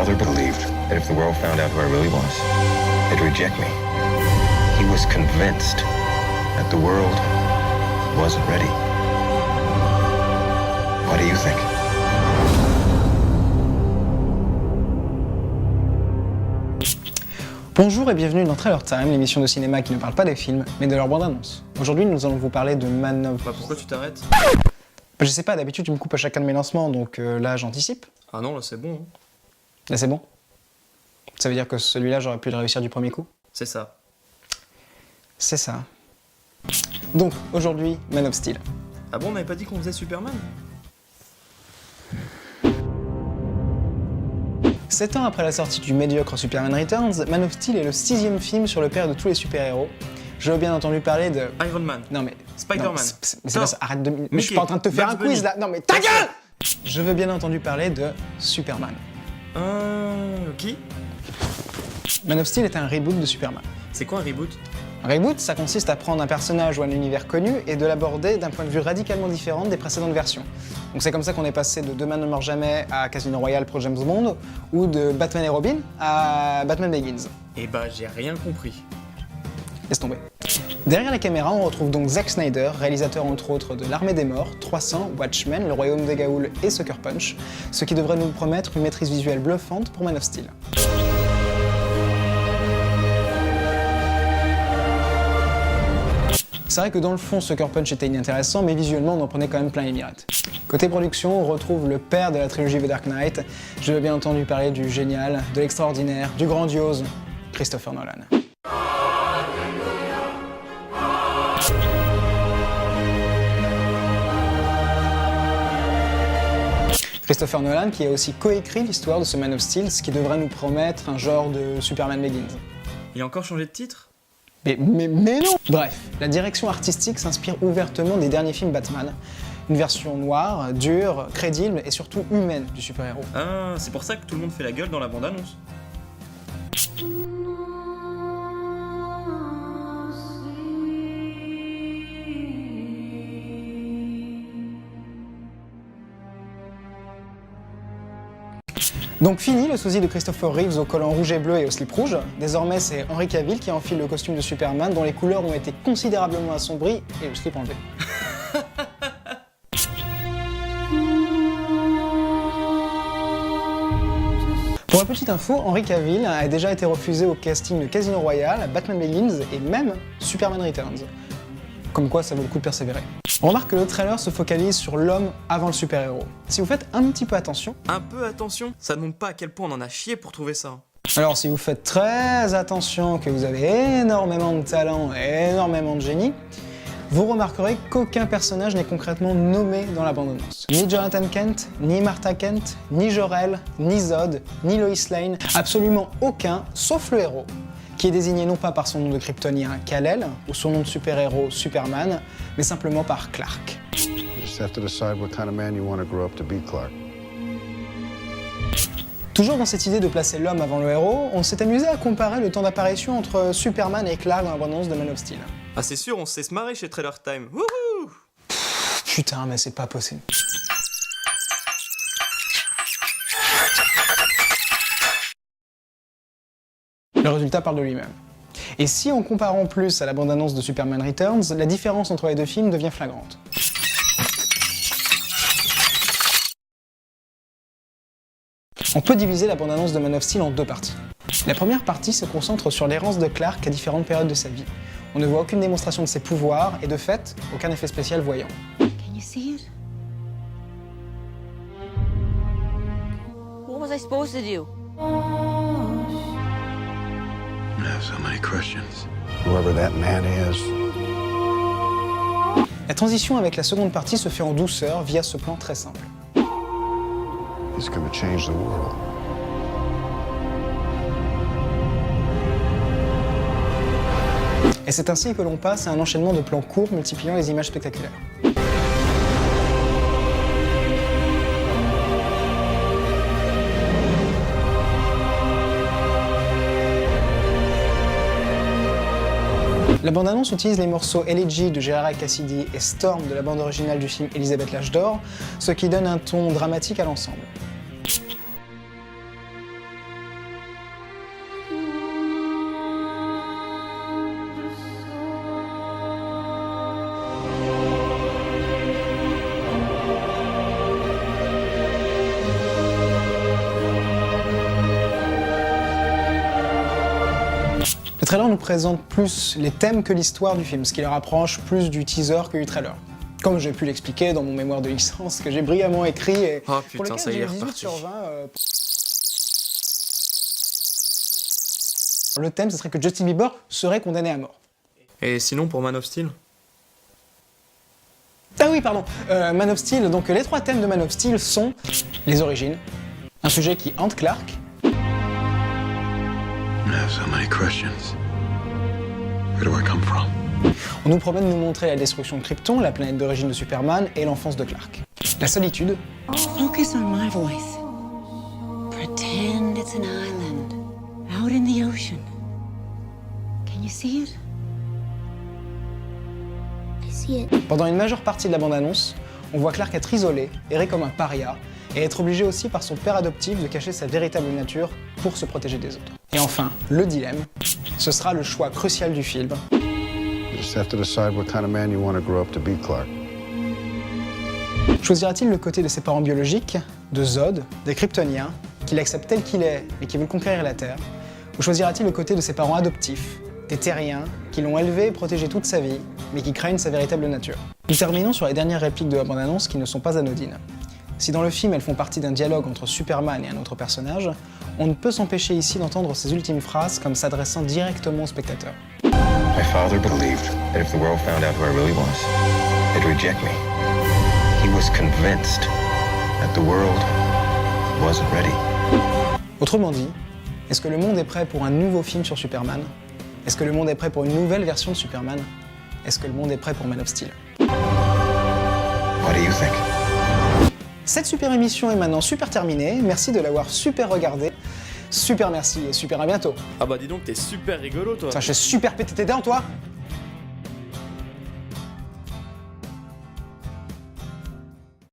father believed that if the world found out who I really was, they'd reject me. He was convinced that the world wasn't ready. What do you think? Bonjour et bienvenue dans Trailer Time, l'émission de cinéma qui ne parle pas des films, mais de leur bande-annonce. Aujourd'hui, nous allons vous parler de Man of... Pourquoi tu t'arrêtes? Je sais pas, d'habitude tu me coupes à chacun de mes lancements, donc là j'anticipe. Ah non, là c'est bon. Là c'est bon. Ça veut dire que celui-là j'aurais pu le réussir du premier coup. C'est ça. C'est ça. Donc, aujourd'hui, Man of Steel. Ah bon, on n'avait pas dit qu'on faisait Superman? 7 ans après la sortie du médiocre Superman Returns, Man of Steel est le 6e film sur le père de tous les super-héros. Je veux bien entendu parler de... Iron Man. Non mais... Spider-Man. Non, c'est pas ça, arrête de... Mais je suis pas en train de te faire un Bugs quiz Bunny. là. Non mais ta gueule! Je veux bien entendu parler de Superman. Qui? Man of Steel est un reboot de Superman. C'est quoi un reboot? Un reboot, ça consiste à prendre un personnage ou un univers connu et de l'aborder d'un point de vue radicalement différent des précédentes versions. Donc c'est comme ça qu'on est passé de Demain ne meurt jamais à Casino Royale pour James Bond, ou de Batman et Robin à Batman Begins. Eh bah, j'ai rien compris. Laisse tomber. Derrière la caméra, on retrouve donc Zack Snyder, réalisateur entre autres de L'Armée des Morts, 300, Watchmen, Le Royaume des Gaouls et Sucker Punch, ce qui devrait nous promettre une maîtrise visuelle bluffante pour Man of Steel. C'est vrai que dans le fond, Sucker Punch était inintéressant, mais visuellement, on en prenait quand même plein les mirettes. Côté production, on retrouve le père de la trilogie The Dark Knight. Je veux bien entendu parler du génial, de l'extraordinaire, du grandiose Christopher Nolan. Christopher Nolan qui a aussi coécrit l'histoire de ce Man of Steel, ce qui devrait nous promettre un genre de Superman Begins. Il a encore changé de titre? Mais non! Bref, la direction artistique s'inspire ouvertement des derniers films Batman. Une version noire, dure, crédible et surtout humaine du super-héros. Ah, c'est pour ça que tout le monde fait la gueule dans la bande-annonce. Donc fini le sosie de Christopher Reeves au collant rouge et bleu et au slip rouge. Désormais c'est Henry Cavill qui enfile le costume de Superman dont les couleurs ont été considérablement assombries et le slip enlevé. Pour la petite info, Henry Cavill a déjà été refusé au casting de Casino Royale, Batman Begins et même Superman Returns. Comme quoi ça vaut le coup de persévérer. On remarque que le trailer se focalise sur l'homme avant le super-héros. Si vous faites un petit peu attention... Un peu attention? Ça ne montre pas à quel point on en a chié pour trouver ça. Alors si vous faites très attention, que vous avez énormément de talent et énormément de génie, vous remarquerez qu'aucun personnage n'est concrètement nommé dans la bande-annonce. Ni Jonathan Kent, ni Martha Kent, ni Jor-El, ni Zod, ni Lois Lane, absolument aucun, sauf le héros, qui est désigné non pas par son nom de kryptonien Kal-El, ou son nom de super-héros Superman, mais simplement par Clark. You just have to decide what kind of man you want to grow up to be, Clark. Toujours dans cette idée de placer l'homme avant le héros, on s'est amusé à comparer le temps d'apparition entre Superman et Clark dans la bande-annonce de Man of Steel. Ah c'est sûr, on sait se marrer chez Trailer Time. Wouhou! Putain, mais c'est pas possible. Le résultat parle de lui-même. Et si on compare en plus à la bande-annonce de Superman Returns, la différence entre les deux films devient flagrante. On peut diviser la bande-annonce de Man of Steel en deux parties. La première partie se concentre sur l'errance de Clark à différentes périodes de sa vie. On ne voit aucune démonstration de ses pouvoirs et de fait, aucun effet spécial voyant. Can you see it? What was I supposed to do? I have so many questions. Whoever that man is, La transition avec la seconde partie se fait en douceur via ce plan très simple. he's going to change the world. Et c'est ainsi que l'on passe à un enchaînement de plans courts multipliant les images spectaculaires. La bande-annonce utilise les morceaux Elegy de Gerard Cassidy et Storm de la bande originale du film Elisabeth l'âge d'or, ce qui donne un ton dramatique à l'ensemble. trailer nous présente plus les thèmes que l'histoire du film, ce qui les rapproche plus du teaser que du trailer. Comme j'ai pu l'expliquer dans mon mémoire de licence que j'ai brillamment écrit et Oh pour putain, lequel ça y j'ai est, eu 18 reparti. sur 20. Le thème, ce serait que Justin Bieber serait condamné à mort. Et sinon, pour Man of Steel? Ah oui, pardon, Man of Steel, donc les 3 thèmes de Man of Steel sont les origines, un sujet qui hante Clark, I have so many questions. Where do I come from? on nous promet de nous montrer la destruction de Krypton, la planète d'origine de Superman et l'enfance de Clark. La solitude, Focus on my voice. Pretend it's an island out in the ocean. Can you see it? I see it. pendant une majeure partie de la bande-annonce, on voit Clark être isolé, errer comme un paria, et être obligé aussi par son père adoptif de cacher sa véritable nature pour se protéger des autres. Et enfin, le dilemme, ce sera le choix crucial du film. You just have to decide what kind of man you want to grow up to be, Clark. Choisira-t-il le côté de ses parents biologiques, de Zod, des Kryptoniens, qui l'acceptent tel qu'il est et qui veulent conquérir la Terre, ou choisira-t-il le côté de ses parents adoptifs, des Terriens, qui l'ont élevé et protégé toute sa vie, mais qui craignent sa véritable nature? Nous terminons sur les dernières répliques de la bande-annonce qui ne sont pas anodines. Si dans le film elles font partie d'un dialogue entre Superman et un autre personnage, on ne peut s'empêcher ici d'entendre ces ultimes phrases comme s'adressant directement au spectateur. My father believed that if the world found out who I really was, they'd reject me. He was convinced that the world wasn't ready. Autrement dit, est-ce que le monde est prêt pour un nouveau film sur Superman? Est-ce que le monde est prêt pour une nouvelle version de Superman? Est-ce que le monde est prêt pour Man of Steel? What do you think? Cette super émission est maintenant super terminée, merci de l'avoir super regardée. Super merci et super à bientôt. Ah bah dis donc, t'es super rigolo toi. Enfin, je suis super pété tes dents, toi.